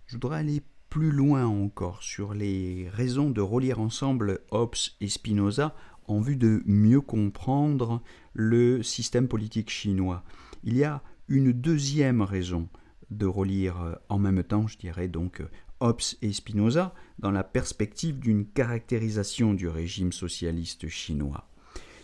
Je voudrais aller plus loin encore sur les raisons de relire ensemble Hobbes et Spinoza en vue de mieux comprendre le système politique chinois. Il y a une deuxième raison de relire en même temps, je dirais donc Hobbes et Spinoza, dans la perspective d'une caractérisation du régime socialiste chinois.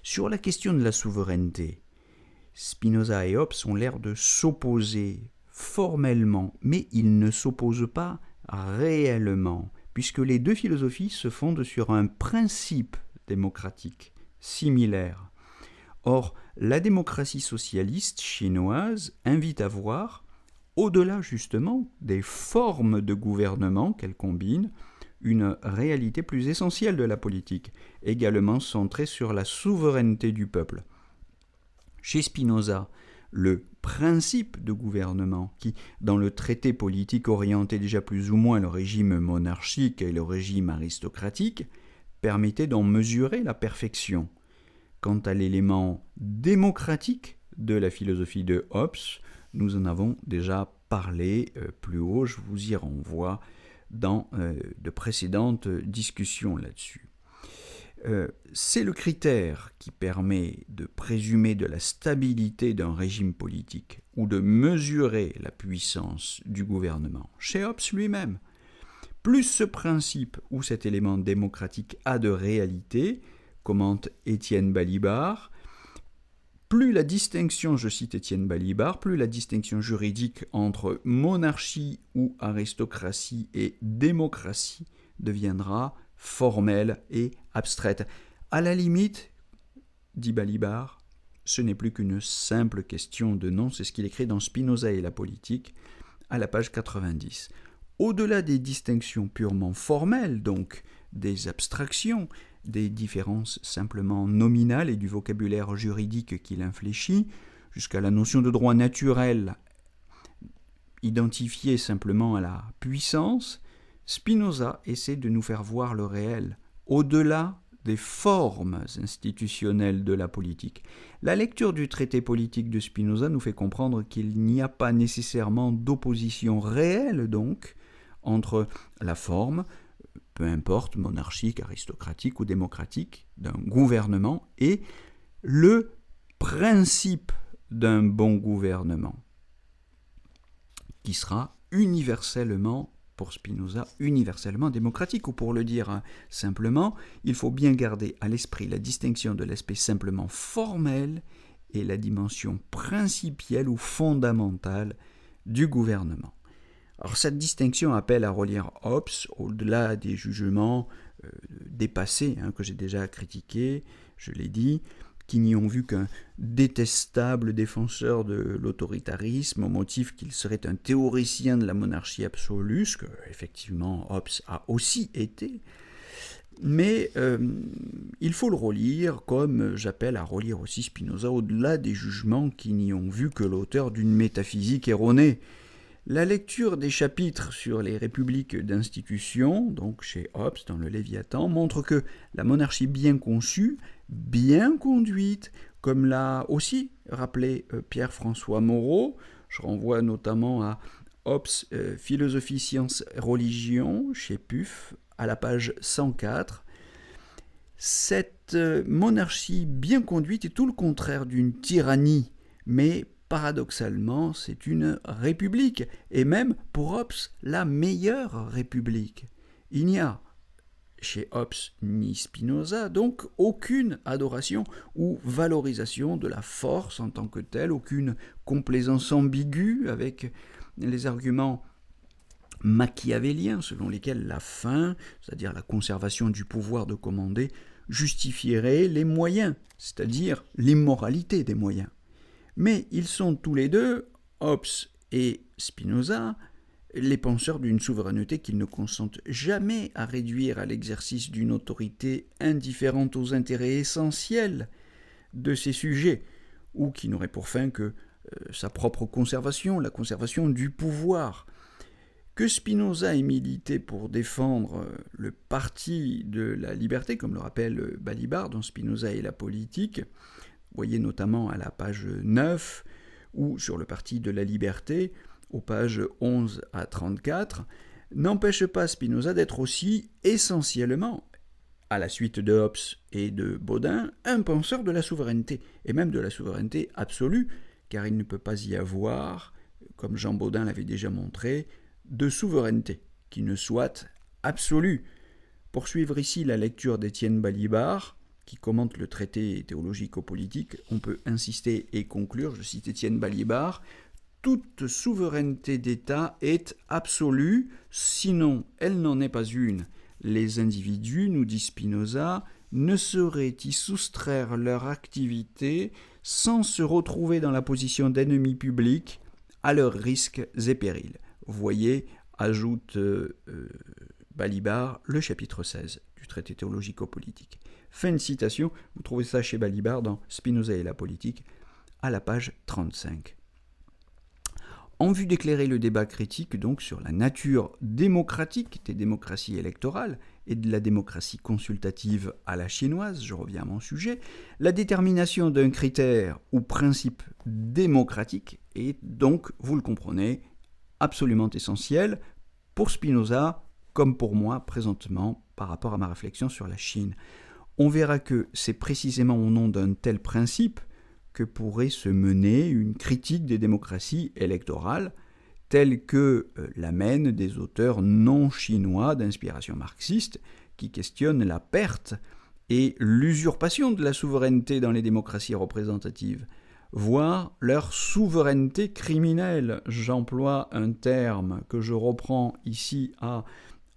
Sur la question de la souveraineté, Spinoza et Hobbes ont l'air de s'opposer formellement, mais ils ne s'opposent pas réellement, puisque les deux philosophies se fondent sur un principe démocratique similaire. Or, la démocratie socialiste chinoise invite à voir, au-delà justement des formes de gouvernement qu'elle combine, une réalité plus essentielle de la politique, également centrée sur la souveraineté du peuple. Chez Spinoza, le principe de gouvernement qui, dans le traité politique, orientait déjà plus ou moins le régime monarchique et le régime aristocratique, permettait d'en mesurer la perfection. Quant à l'élément démocratique de la philosophie de Hobbes, nous en avons déjà parlé plus haut, je vous y renvoie dans de précédentes discussions là-dessus. C'est le critère qui permet de présumer de la stabilité d'un régime politique ou de mesurer la puissance du gouvernement. Chez Hobbes lui-même, plus ce principe ou cet élément démocratique a de réalité, commente Étienne Balibar, plus la distinction, je cite Étienne Balibar, plus la distinction juridique entre monarchie ou aristocratie et démocratie deviendra formelle et abstraite. À la limite, dit Balibar, ce n'est plus qu'une simple question de nom, c'est ce qu'il écrit dans Spinoza et la politique, à la page 90. Au-delà des distinctions purement formelles, donc des abstractions, des différences simplement nominales et du vocabulaire juridique qui l'infléchit, jusqu'à la notion de droit naturel identifiée simplement à la puissance, Spinoza essaie de nous faire voir le réel, au-delà des formes institutionnelles de la politique. La lecture du traité politique de Spinoza nous fait comprendre qu'il n'y a pas nécessairement d'opposition réelle, donc, entre la forme, peu importe, monarchique, aristocratique ou démocratique, d'un gouvernement, et le principe d'un bon gouvernement, qui sera universellement, pour Spinoza, universellement démocratique, ou pour le dire simplement, il faut bien garder à l'esprit la distinction de l'aspect simplement formel et la dimension principielle ou fondamentale du gouvernement. Alors cette distinction appelle à relire Hobbes au-delà des jugements dépassés que j'ai déjà critiqués, je l'ai dit, qui n'y ont vu qu'un détestable défenseur de l'autoritarisme au motif qu'il serait un théoricien de la monarchie absolue, ce que effectivement Hobbes a aussi été. Mais il faut le relire comme j'appelle à relire aussi Spinoza au-delà des jugements qui n'y ont vu que l'auteur d'une métaphysique erronée. La lecture des chapitres sur les républiques d'institutions, donc chez Hobbes dans le Léviathan, montre que la monarchie bien conçue, bien conduite, comme l'a aussi rappelé Pierre-François Moreau, je renvoie notamment à Hobbes, Philosophie, Sciences, Religion, chez PUF, à la page 104, cette monarchie bien conduite est tout le contraire d'une tyrannie, mais paradoxalement, c'est une république, et même pour Hobbes, la meilleure république. Il n'y a chez Hobbes ni Spinoza, donc aucune adoration ou valorisation de la force en tant que telle, aucune complaisance ambiguë avec les arguments machiavéliens selon lesquels la fin, c'est-à-dire la conservation du pouvoir de commander, justifierait les moyens, c'est-à-dire l'immoralité des moyens. Mais ils sont tous les deux, Hobbes et Spinoza, les penseurs d'une souveraineté qu'ils ne consentent jamais à réduire à l'exercice d'une autorité indifférente aux intérêts essentiels de ces sujets, ou qui n'aurait pour fin que sa propre conservation, la conservation du pouvoir. Que Spinoza ait milité pour défendre le parti de la liberté, comme le rappelle Balibar dans Spinoza et la politique, voyez notamment à la page 9, ou sur le parti de la liberté, aux pages 11 à 34, n'empêche pas Spinoza d'être aussi essentiellement, à la suite de Hobbes et de Bodin, un penseur de la souveraineté, et même de la souveraineté absolue, car il ne peut pas y avoir, comme Jean Bodin l'avait déjà montré, de souveraineté qui ne soit absolue. Pour suivre ici la lecture d'Étienne Balibar, qui commente le traité théologico-politique, on peut insister et conclure, je cite Étienne Balibar, « Toute souveraineté d'État est absolue, sinon elle n'en est pas une. Les individus, nous dit Spinoza, ne sauraient y soustraire leur activité sans se retrouver dans la position d'ennemis publics à leurs risques et périls. » Voyez, ajoute Balibar, le chapitre 16 du traité théologico-politique. Fin de citation, vous trouvez ça chez Balibar dans Spinoza et la politique, à la page 35. En vue d'éclairer le débat critique donc sur la nature démocratique des démocraties électorales et de la démocratie consultative à la chinoise, je reviens à mon sujet, la détermination d'un critère ou principe démocratique est donc, vous le comprenez, absolument essentielle pour Spinoza comme pour moi présentement par rapport à ma réflexion sur la Chine. On verra que c'est précisément au nom d'un tel principe que pourrait se mener une critique des démocraties électorales telle que l'amènent des auteurs non chinois d'inspiration marxiste qui questionnent la perte et l'usurpation de la souveraineté dans les démocraties représentatives, voire leur souveraineté criminelle. J'emploie un terme que je reprends ici à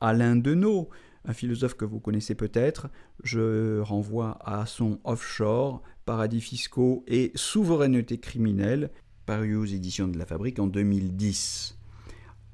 Alain Deneau, un philosophe que vous connaissez peut-être. Je renvoie à son Offshore, paradis fiscaux et souveraineté criminelle, paru aux éditions de la Fabrique en 2010.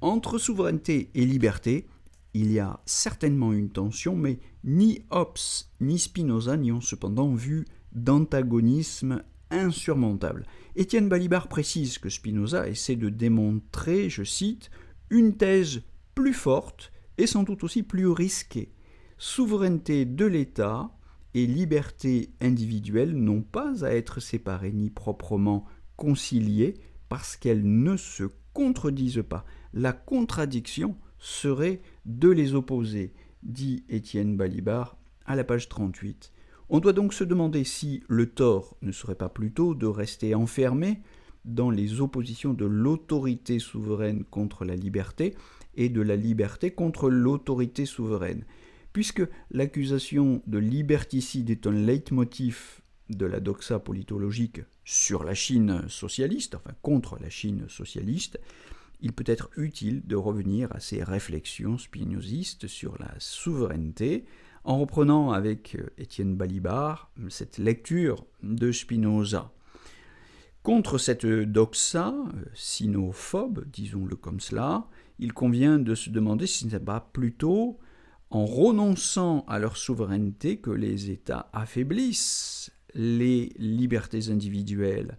Entre souveraineté et liberté, il y a certainement une tension, mais ni Hobbes ni Spinoza n'y ont cependant vu d'antagonisme insurmontable. Étienne Balibar précise que Spinoza essaie de démontrer, je cite, une thèse plus forte et sans doute aussi plus risquée. Souveraineté de l'État et liberté individuelle n'ont pas à être séparées ni proprement conciliées parce qu'elles ne se contredisent pas. La contradiction serait de les opposer, dit Étienne Balibar à la page 38. On doit donc se demander si le tort ne serait pas plutôt de rester enfermé dans les oppositions de l'autorité souveraine contre la liberté et de la liberté contre l'autorité souveraine. Puisque l'accusation de liberticide est un leitmotiv de la doxa politologique sur la Chine socialiste, enfin contre la Chine socialiste, il peut être utile de revenir à ces réflexions spinozistes sur la souveraineté en reprenant avec Étienne Balibar cette lecture de Spinoza. Contre cette doxa sinophobe, disons-le comme cela, il convient de se demander si ce n'est pas plutôt en renonçant à leur souveraineté que les États affaiblissent les libertés individuelles.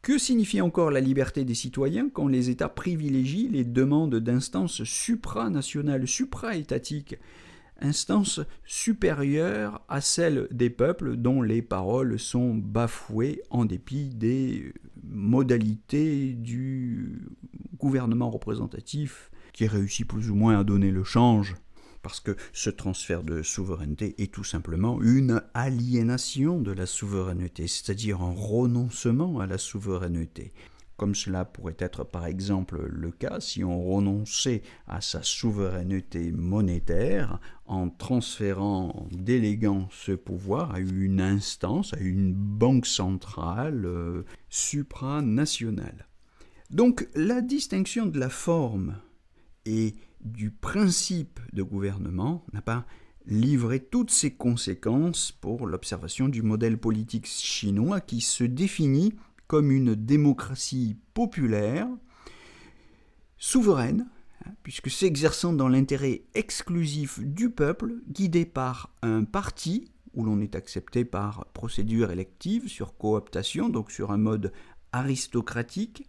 Que signifie encore la liberté des citoyens quand les États privilégient les demandes d'instances supranationales, supra-étatiques, instances supérieures à celles des peuples dont les paroles sont bafouées en dépit des modalités du gouvernement représentatif qui réussit plus ou moins à donner le change, parce que ce transfert de souveraineté est tout simplement une aliénation de la souveraineté, c'est-à-dire un renoncement à la souveraineté. Comme cela pourrait être par exemple le cas si on renonçait à sa souveraineté monétaire en transférant, en déléguant ce pouvoir à une instance, à une banque centrale supranationale. Donc la distinction de la forme et du principe de gouvernement n'a pas livré toutes ses conséquences pour l'observation du modèle politique chinois qui se définit comme une démocratie populaire, souveraine, puisque s'exerçant dans l'intérêt exclusif du peuple, guidé par un parti où l'on est accepté par procédure élective sur cooptation, donc sur un mode aristocratique,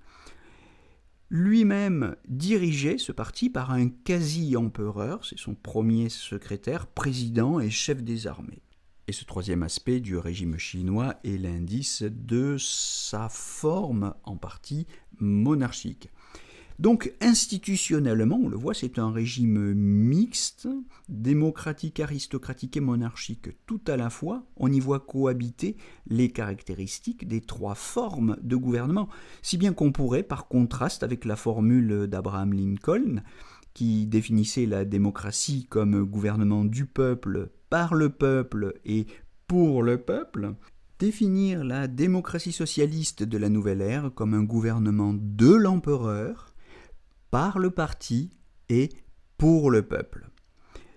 lui-même dirigé, ce parti, par un quasi-empereur, c'est son premier secrétaire, président et chef des armées. Et ce troisième aspect du régime chinois est l'indice de sa forme en partie monarchique. Donc institutionnellement, on le voit, c'est un régime mixte, démocratique, aristocratique et monarchique tout à la fois. On y voit cohabiter les caractéristiques des trois formes de gouvernement, si bien qu'on pourrait, par contraste avec la formule d'Abraham Lincoln, qui définissait la démocratie comme gouvernement du peuple, par le peuple et pour le peuple, définir la démocratie socialiste de la nouvelle ère comme un gouvernement de l'empereur, par le parti et pour le peuple.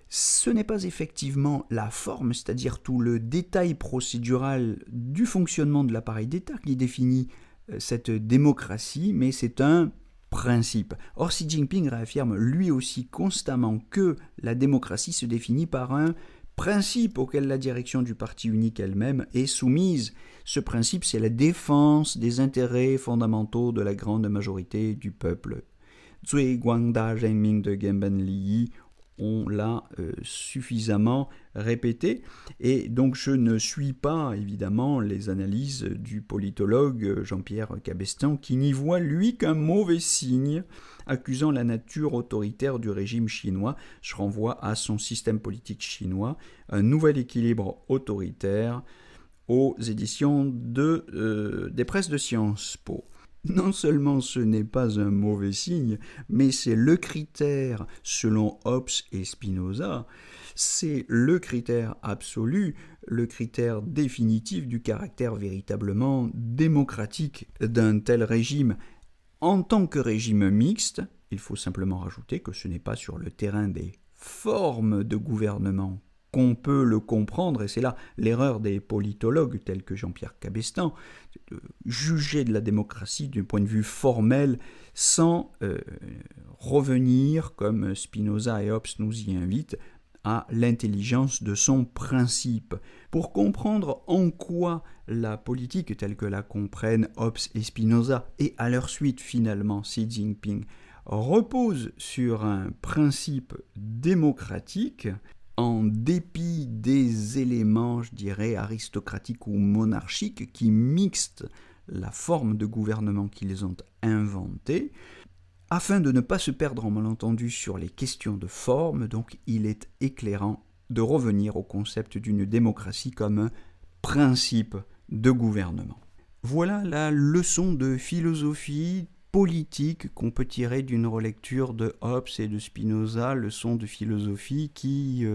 Ce n'est pas effectivement la forme, c'est-à-dire tout le détail procédural du fonctionnement de l'appareil d'État qui définit cette démocratie, mais c'est un principe. Or, Xi Jinping réaffirme lui aussi constamment que la démocratie se définit par un principe auquel la direction du parti unique elle-même est soumise. Ce principe, c'est la défense des intérêts fondamentaux de la grande majorité du peuple. Zui Guangda Zhenming de Genban Li, on l'a suffisamment répété, et donc je ne suis pas évidemment les analyses du politologue Jean-Pierre Cabestan qui n'y voit lui qu'un mauvais signe accusant la nature autoritaire du régime chinois. Je renvoie à son système politique chinois, un nouvel équilibre autoritaire, aux éditions des presses de Sciences Po. Non seulement ce n'est pas un mauvais signe, mais c'est le critère, selon Hobbes et Spinoza, c'est le critère absolu, le critère définitif du caractère véritablement démocratique d'un tel régime. En tant que régime mixte, il faut simplement rajouter que ce n'est pas sur le terrain des formes de gouvernement qu'on peut le comprendre, et c'est là l'erreur des politologues tels que Jean-Pierre Cabestan, de juger de la démocratie d'un point de vue formel sans revenir, comme Spinoza et Hobbes nous y invitent, à l'intelligence de son principe. Pour comprendre en quoi la politique telle que la comprennent Hobbes et Spinoza, et à leur suite finalement Xi Jinping, repose sur un principe démocratique, en dépit des éléments, je dirais, aristocratiques ou monarchiques qui mixent la forme de gouvernement qu'ils ont inventée, afin de ne pas se perdre en malentendu sur les questions de forme, donc il est éclairant de revenir au concept d'une démocratie comme un principe de gouvernement. Voilà la leçon de philosophie politique qu'on peut tirer d'une relecture de Hobbes et de Spinoza, leçon de philosophie qui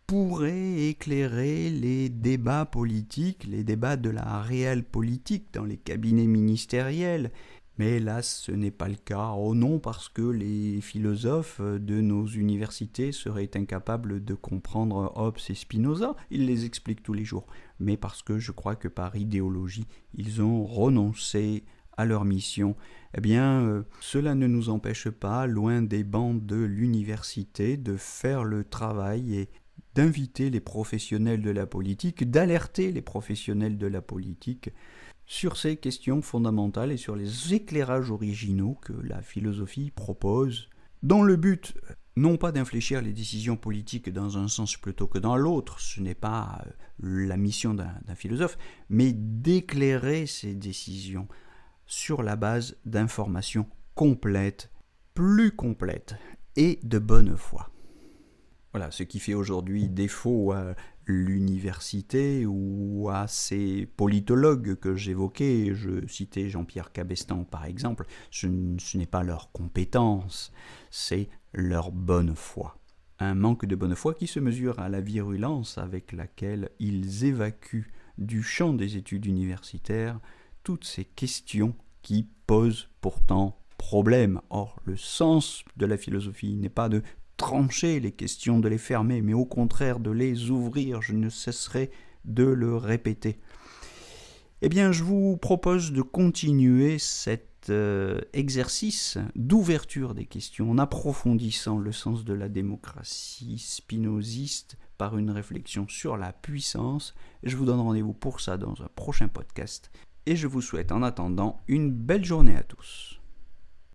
pourrait éclairer les débats politiques, les débats de la réelle politique dans les cabinets ministériels. Mais hélas, ce n'est pas le cas. Oh non, parce que les philosophes de nos universités seraient incapables de comprendre Hobbes et Spinoza. Ils les expliquent tous les jours. Mais parce que je crois que par idéologie, ils ont renoncé à leur mission. Eh bien, cela ne nous empêche pas, loin des bancs de l'université, de faire le travail et d'inviter les professionnels de la politique, d'alerter les professionnels de la politique sur ces questions fondamentales et sur les éclairages originaux que la philosophie propose, dans le but, non pas d'infléchir les décisions politiques dans un sens plutôt que dans l'autre, ce n'est pas la mission d'un philosophe, mais d'éclairer ces décisions sur la base d'informations complètes, plus complètes et de bonne foi. Voilà, ce qui fait aujourd'hui défaut à l'université ou à ces politologues que j'évoquais, je citais Jean-Pierre Cabestan par exemple, ce n'est pas leur compétence, c'est leur bonne foi. Un manque de bonne foi qui se mesure à la virulence avec laquelle ils évacuent du champ des études universitaires toutes ces questions qui posent pourtant problème. Or, le sens de la philosophie n'est pas de trancher les questions, de les fermer, mais au contraire de les ouvrir. Je ne cesserai de le répéter. Eh bien, je vous propose de continuer cet exercice d'ouverture des questions en approfondissant le sens de la démocratie spinoziste par une réflexion sur la puissance. Je vous donne rendez-vous pour ça dans un prochain podcast et je vous souhaite en attendant une belle journée à tous.